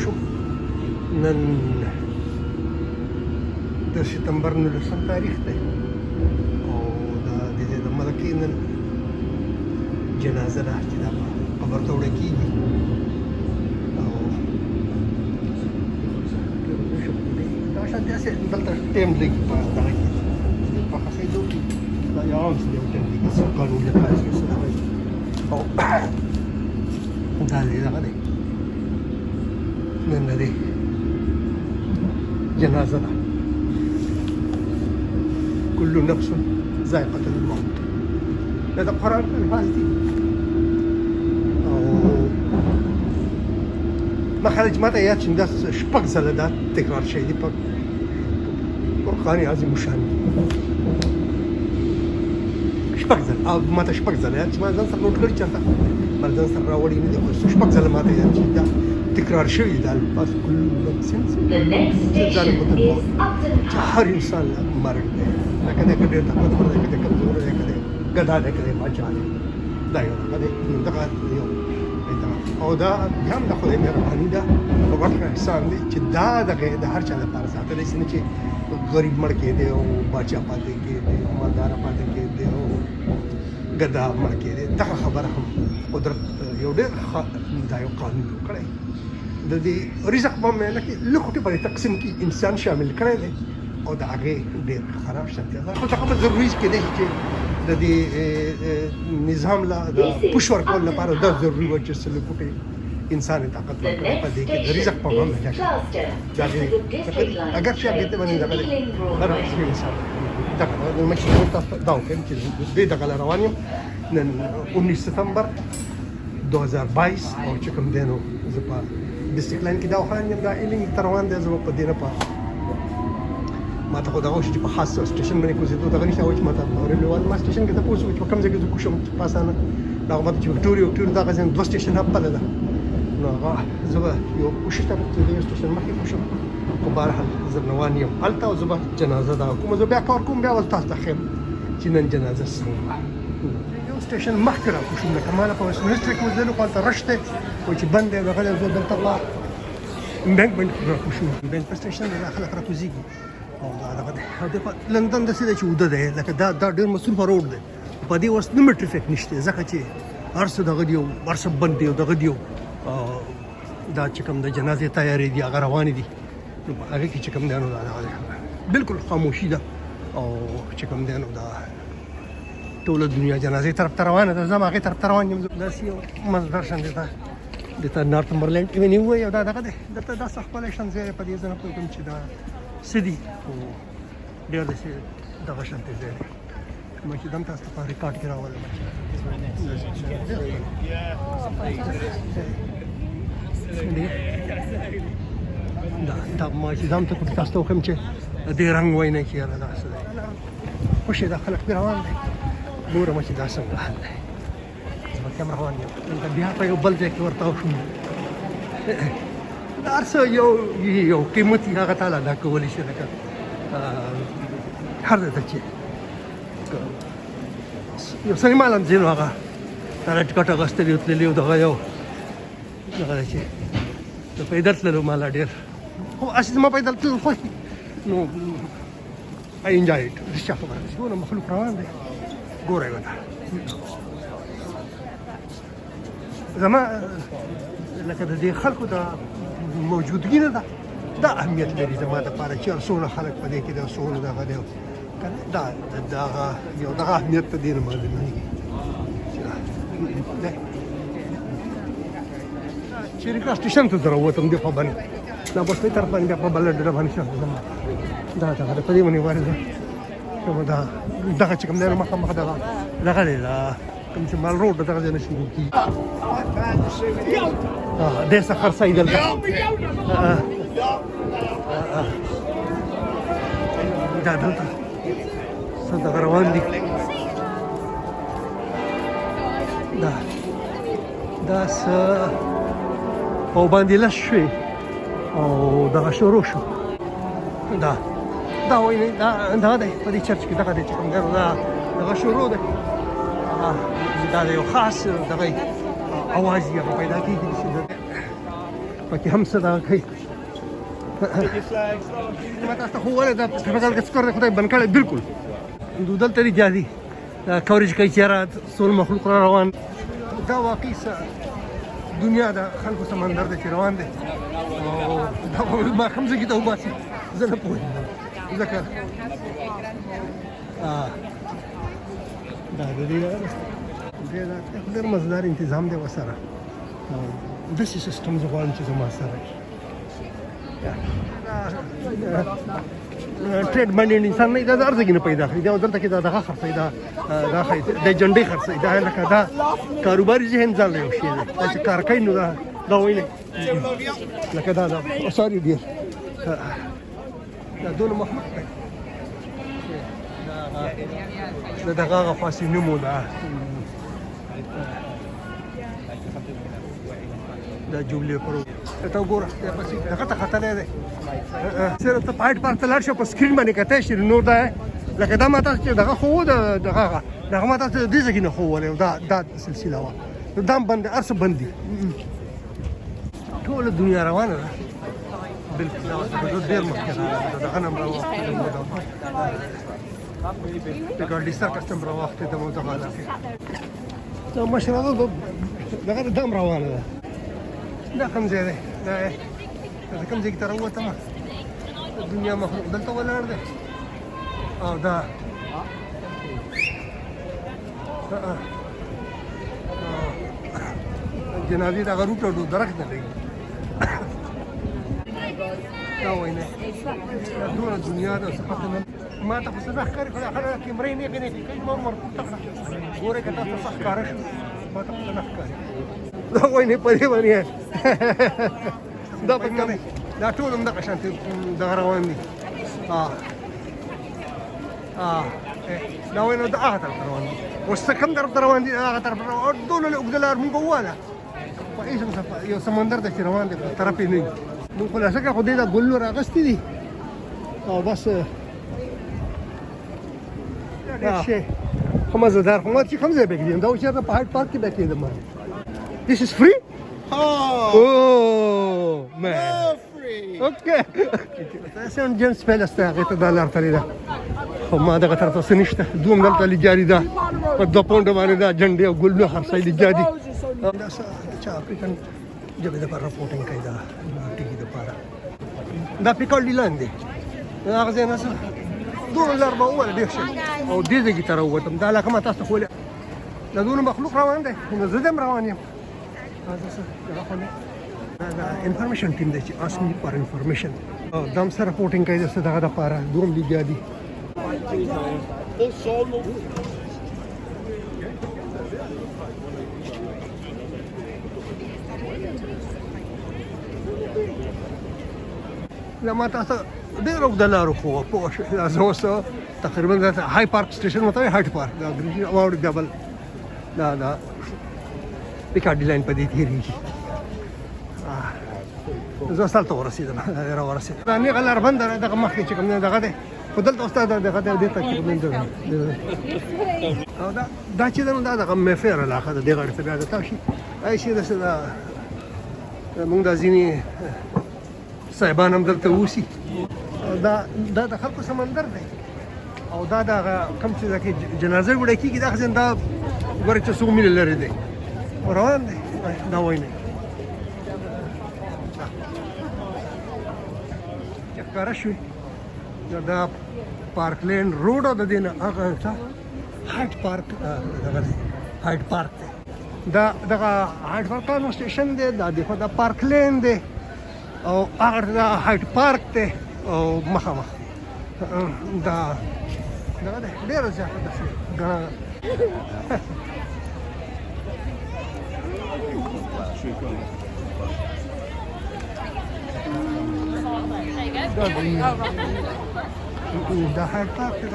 شو نن د سپتمبر 19 تاریخ دی او د دې د ملکې نن جنازه ده چې دا قبر ته وړل کېږي او دا شاید داسې دلته ټایم لږ په دغه کې په خښېدو کې دا یو عام څه دی او ټایم لږ څه قانون لپاره چې څه دغه او دا دی دغه دی نن د دې جنازه ده كل نفس ذائقة الموت هذا قرآن الفاظ دي او مخرج ماته یاد چې دا شپږ ځله دا تکرار شوی دی په قرآن عظیم شان شپږ ځله او ماته شپږ ځله یاد چې ما ځان سره نوټ کړي چېرته ما ځان سره راوړي نه دي خو شپږ ځله ماته یاد چې دا تکرار شوی دا الفاظ كل نفس ذائقة الموت چې هر انسان مرګ دی کده کده طاقتور دی کده کمزور دی کده ګډا دی کده بادشاہ دی دا یو کده دغه یو او دا هم د خدای مهرباني ده او ورته احسان دی چې دا دغه د هر چا لپاره ساتل شي چې غریب مړ کېدی او بادشاہ پاتې کېدی او مالدار پاتې کېدی او ګډا مړ کېدی دغه خبره هم قدرت یو ډېر دا یو قانون کړی د دې رزق په معنا کې لکه په تقسیم کې انسان شامل کړی دی او د هغې ډېر خراب شتیا ده خو څه ضروري کېدی چې د دې نظام لا د پوش ورکولو لپاره دا ضروري وه چې څه لکوټې انسان یې طاقت ورکړی په دې کې د رزق په معامله کې اگر چې هغې ته باندې دغه دی هر قسمي انسان دغه مشر تاسو دا وکړم چې دې دغه روان یم نن 19 ستمبر 2022 او چې کوم دی نو زه په ډسټرکټ لاین کې دا وخایم دا ایلینګ ته روان دی زه په دې نه پاتې ما ته خو دغه چې په خاص سټیشن باندې کوزېدو دغه نشته چې ما ته ریلوان ما سټیشن کې تاسو چې کوم ځای کې زه کوشم په اسانه دا ما چې وکټوري دغه ځین دوه سټیشن په ده نو هغه زه یو کوشش ته په دې سټیشن مخکې کوشم په بهرحال زه روان یم هلته او زه به جنازه دا کوم زه بیا کار کوم بیا ول تاسو ته ښیم چې نن جنازه څنګه یو سټیشن مخکې را کوشم لکه ما په ویسټمنسټر کې وځلو هلته رش دی او چې بند دی دغه زه دلته بینک باندې را کوشم بینک په سټیشن کې خلک را کوزېږي او دا دغه دی لندن داسې دی چې اوده دی لکه دا ډېر مصروفه روډ دی په دې اوس نه ټریفیک نشته ځکه چې هر څه دغه دی او هر څه بند دی او دغه دی دا چې کوم د جنازې تیارې دي هغه روانې دي نو په هغې کې چې کوم دی نو دا بلکل خاموشي ده او چې کوم دی نو دا ټوله دنیا جنازې طرف ته روانه ده زه هم هغې طرف ته روان یم داسې یو مزدر شان دی دته نارتمبرلینډ ایونیو وایي او دا دغه دی دلته داسې ښکلی شان ځای په دې زه نه پوهېږم چې دا څه دي خو ډېر داسې دغه شانتې ځای دی ما چې دم تاسو ته په ریکارډ کې راولم دا ما چې دم ته تاسو ته وښیم چې دې رنګ وایي نه چې یاره دا څه دی خوشې دا خلک پرې روان دی ګورم چې دا څنګه حل دی زه به کم روان یم دلته بیا په یو بل ځای کې ورته وشوم هر څه یو قیمتي هغه تعالی ادا کولی شي لکه هر ځای ته چې یو سړي مال هم ځي نو هغه هغه ټکټ اخیستلی و تللي و دغه یو دغه دی چې د پیدل تللو ماله ډېر خو هسې زما پیدل تلل خوښ نو I enjoy it رښتیا خبره ده چې ګوره مخلوق روان دی ګوره یې ورته زما لکه د دې خلکو د موجودګي نه ده دا اهمیت لري زما دپاره چې څومره خلک په دې کې د څومره دغه دی دا دغه یو دغه اهمیت ته دې نه معلومېږي چېرې کله سټیشن ته زه راووتم دې خوا باندې دا بسپۍ طرف باندې بیا په بله ډډه باندې شم دا دغه دی په دې باندې وارد دا دغه چې کوم دی نو مخامخ دغه دی کوم چې مال روډ دغه ځای نه شروع کېږي ډېر څه خرڅوي دلته دا دلته څه دغه روان دي دا څه پابندي لس شوې او دغه شروع شو دا وایي دغه دی په دې چرچ کې دغه دی چې کوم دی دغه شروع دی دا د یو خاص دغه اواز یې پیدا کېږي چې پکې هم څه دغه کوي ما تاسو ته خو وویل دا ټرافیکل کې سکور دی خدای بند کړی بلکل دلته رښتیا دي کوریج کوي چېرې ټول مخلوق را روان دا واقعي دنیا د خلکو سمندر دی چې روان دی او دا ما کوم ځای کې ته وباسي زه نه پوهېږم ځکه دا د دې ډېر مزدار انتظام دی ورسره داسې سیسټم زه غواړم چې زما سره ټریډ باندې انسان نه دا ارزګي نه پیدا کوي دا دلته کې دا دغه خرڅي دا خای د جنډي خرڅي دا لکه دا کاروباري ذهن ځان له شي دا چې کار کوي نو دا ویني لکه دا سوري ډیر دا دونه محمد دا دغه خاصې نمو دا جملې پرو ته وګوره بس دغه ته خطرې ده سره ته پایټ پارک ته لاړ شو په سکرین باندې کته شي نور ده لکه دا ماته چې دغه خو دغه ماته دې ځکه نه خو ولې دا سلسله وا دا بند ارس بندي ټول دنیا روانه ده بالکل ډېر مخکې دغه نمبر د ګاډي سره کسټم را وخت ته مو ځغاله ته مشره دغه دم روانه ده دا کوم ځای دی دا کوم ځای کې ته راووتم د دنیا مخلوق دلته ولاړ دی او دا جنازې دغه روټ او درخت نه لګي دا وایي دا ټوله دنیا ده څه پته نه ما ته خو څه نه ښکاري خو دا خلک کیمرې نه کوي کوي ما مرپورته کړه ګورې که تاسو څه ښکاره شو ما ته خو څه نه ښکاري دا وایي نه پرې باندې دا پکې دا ټول همدغه شانتې دغه روان دي دا وایي نو د هغه طرف روان دي اوس څه کوم طرف ته روان دي هغه طرف دونه اوږده لار مونږ وواله په هېڅ یو سمندر ته چې روان دی په طرف یې نه وي مونږ خلاصه کړه خو دې دا ګلونه راغستې دي او بس ډېر ښه خو مزهدار خو ما چې کوم ځای به کېدم دا اوس چېرته په هایډ پارک کې به کېدم This is free? Oh man. No free. Okay. تاسو جیمز پیلس ته هغه ته دلار تللی ده خو ما دغه طرف ته نشته دوم دلته لجاري ده په 2 پونډ باندې دا جنډې او ګلونه خرڅای لجاري دا چې افریقن جبه د پر راپورټینګ کوي دا ټیګي د پاره دا پیکال لاندې هغه ځای نه $2 به وله ډېر ښه او دې ځای کې ته راووتم دا لکه ما تاسو ته ښوولې دا دونه مخلوق روان دی نو زه هم روان یم انفارمیشن ټیم دی چې ask me for information دا هم سره راپورټینګ کوي داسې دغه دپاره دوم لګیا دي دا ما تاسو ډېر اوږده لار وښووه پوه شوې دا زه اوس تقریبا دا های پارک سټیشن ورته وایي هایډ پارک دا ګریجي واوړ ډبل دا پیکاډي لاین په دې تېرېږي زه اوس هلته ورسېدم راورسېدم دا نیغه لار بنده ده دغه مخکې چې کوم دی دغه دی خو دلته اوس دغه دی دې ته چې کوم او دا چې ده نو دا دغه میفیر علاقه ده دې غاړې ته بیا د تا شي ایسې داسې مونږ دا ځینې صاحبان هم دلته اوسي دا د خلکو سمندر دی او دا دغه کوم چې دا کې جنازه وړی کېږي دا خو دا ګوره چې څو میله لرې دی روان دی دا وایي نه چې ښکاره شوي دا پارک لین روډ او د دې نه هغه هایډ پارک دغه دی هایډ پارک دی دا دغه هایډ پارک کانو سټیشن دی دا د دا پارک لین دی او هغه دا هایډ پارک دی او مخامخ دا دغه دی ډېره زیاته داسې ګڼه دا هایډ پارک دی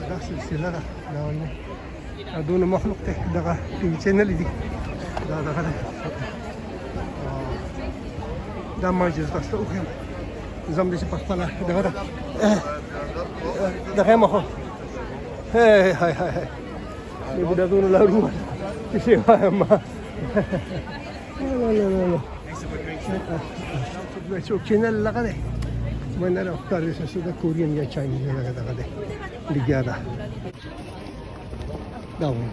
دا سلسله ده دا وایي دونه مخلوق دی دغه ټي وي چینل دي دا دغه دی دا ماجز تاسو وګورئ زم دې په خپله دغه ده دغه مخه هاي هاي هاي بدون لا روح شيء ما لا لا لا شو channel لقده ما نعرف أفكار سودا كوريان يا Chinese لقده لجاده داون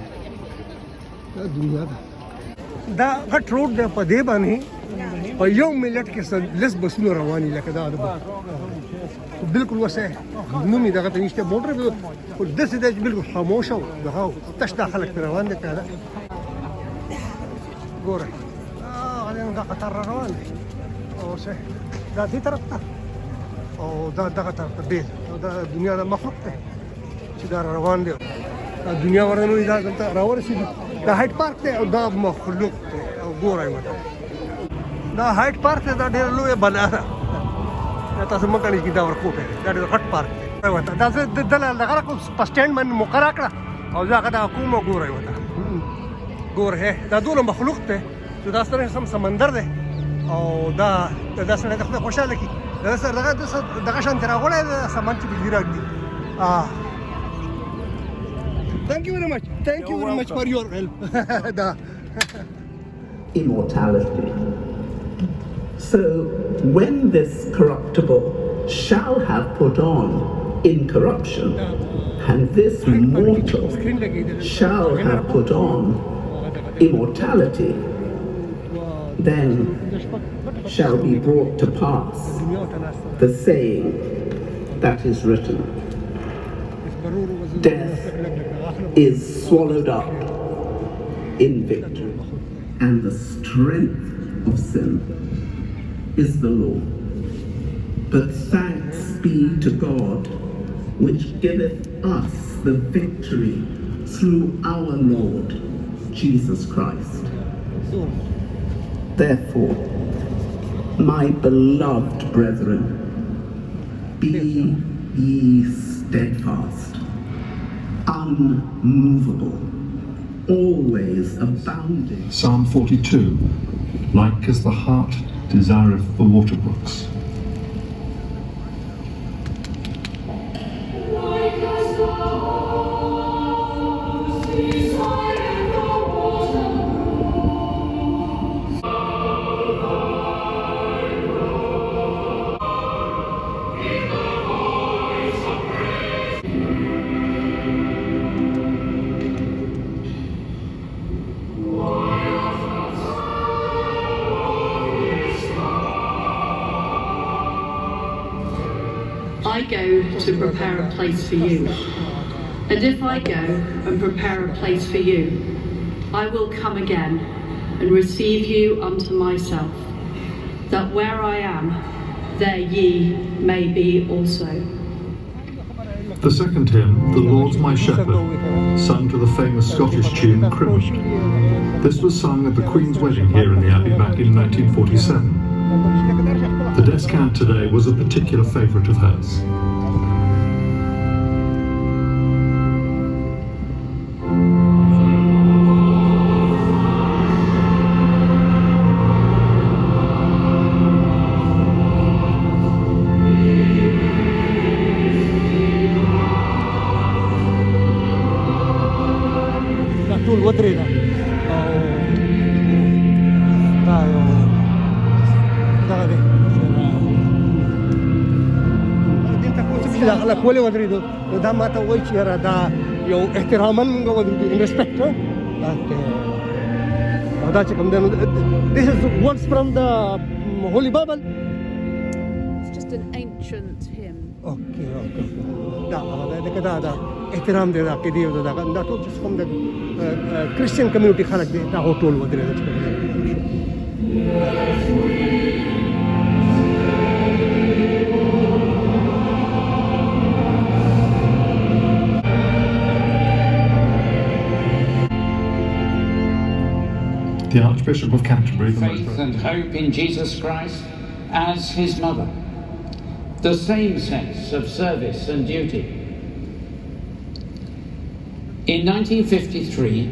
الدنيا دا غټ روډ دی په دې باندې په یو منټ کې لس بسونه رواني لکه دا بالکل وسه نومي دغه ته نشته موټر په داسې دی چې بالکل خاموشه او دغه تش دا خلک روان دي کله ګوره غالبا قطر روان دي او څه دا دې طرف ته او دا دغه طرف ته بیل او دا دنیا د مخلوق ته چې دا روان دي دا دنیا ورنه دا دلته راورسېدي دا هایټ پارک دی او دا مخلوق دی او ګورئ ورته دا هایټ پارک دی دا ډېره لویه بنا ده دا تاسو مه ګڼئ چې دا ورکوټی دی دا ډېر غټ پارک دی ورته دا زه دله دغه راکړم په سټینډ باندې مقرره کړه او زه هغه دغه کوم او ګورئ ورته ګورئ دا دونه مخلوق دی چې دا سره سم سمندر دی او دا سړی د خدای خوشحاله کړي دا سره دغه شانتې راغلی دی سامان چې بجلي راږدي Thank you very much. Thank you very much for your help. Immortality. So, when this corruptible shall have put on incorruption, and this mortal shall have put on immortality, then shall be brought to pass the saying that is written. Death is swallowed up in victory, and the strength of sin is the law. But thanks be to God, which giveth us the victory through our Lord Jesus Christ. Therefore, my beloved brethren, be ye steadfast, unmovable, always abounding. Psalm 42. Like as the heart desireth the water brooks. I go to prepare a place for you. And if I go and prepare a place for you, I will come again and receive you unto myself, that where I am, there ye may be also. The second hymn, The Lord's My Shepherd, sung to the famous Scottish tune Crimond. This was sung at the Queen's wedding here in the Abbey back in 1947. The descant today was a particular favourite of hers. خلک ولې ودرېدو دا ما ته وایي چې یاره دا یو احتراما موږ ودرېدو ان ریسپیکټ او دا چې کوم دی نو this is words from the Holy Bible. It's just an ancient hymn. Okay. دا احترام دی دا عقیدې او دا ټول چې کوم د کرسچن کمیونټي خلک دی دا ټول ودرېدل چې The Archbishop of Canterbury, the faith and hope in Jesus Christ as his mother, the same sense of service and duty. In 1953,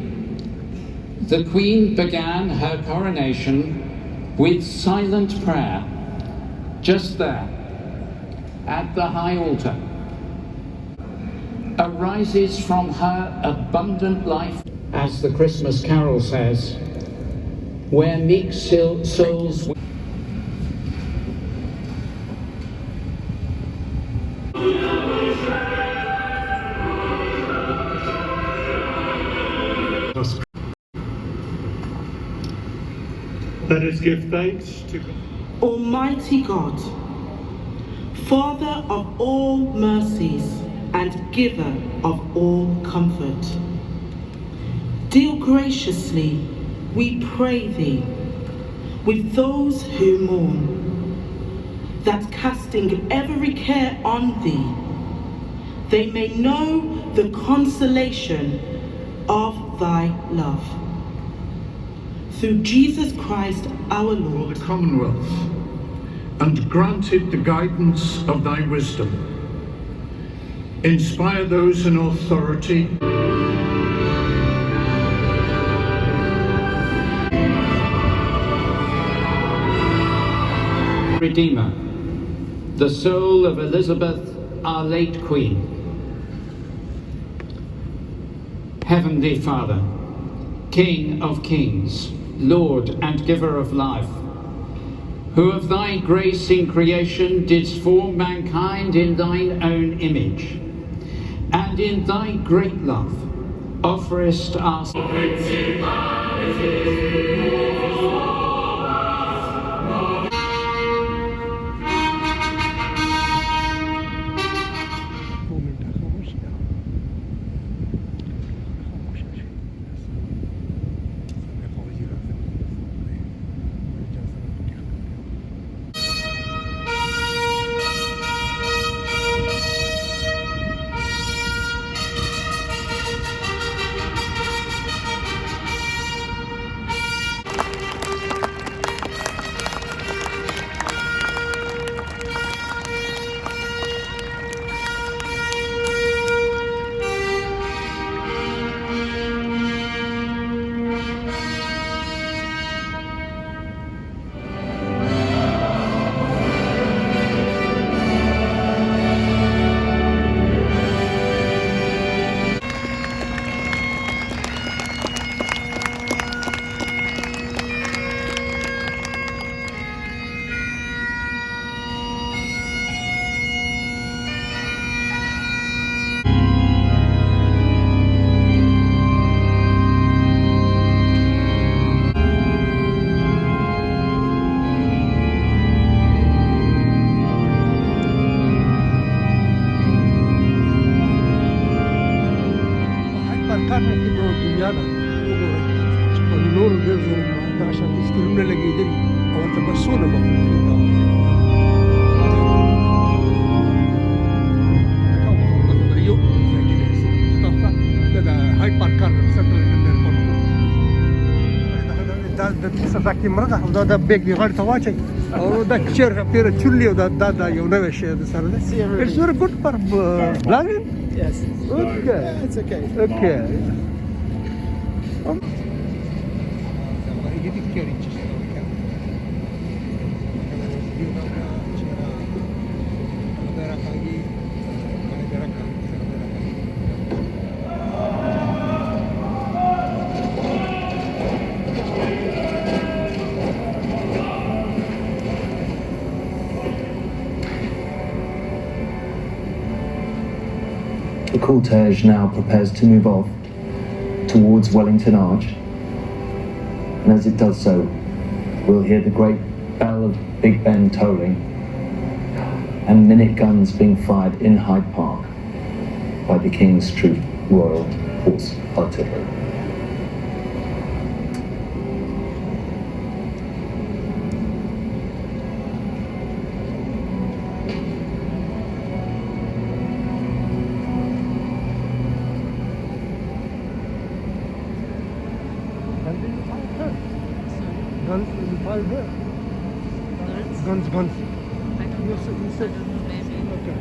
the Queen began her coronation with silent prayer, just there, at the high altar. Arises from her abundant life, as the Christmas carol says, where meek souls Let us give thanks to God. Almighty God, Father of all mercies and giver of all comfort, deal graciously, we pray thee, with those who mourn, that casting every care on thee, they may know the consolation of thy love. Through Jesus Christ our Lord. The Commonwealth, and granted the guidance of thy wisdom. Inspire those in authority. Redeemer, the soul of Elizabeth, our late Queen. Heavenly Father, King of kings, Lord and giver of life, who of thy grace in creation didst form mankind in thine own image, and in thy great love offerest us كان كده دنيانا ونور جزر عشان يستلمنا لقيدري او تبسونا مخلوقين هايبر كار da tisa taki mrada da beg di gari tawache او da chair appear chulli da you know share the sarde it's very good for vlogging. Yes. Okay. Yeah, it's okay. Okay. The cortege now prepares to move off towards Wellington Arch, and as it does so, we'll hear the great bell of Big Ben tolling and minute guns being fired in Hyde Park by the King's Troop Royal Horse Artillery. Guns. I don't know. You said. Maybe. Okay.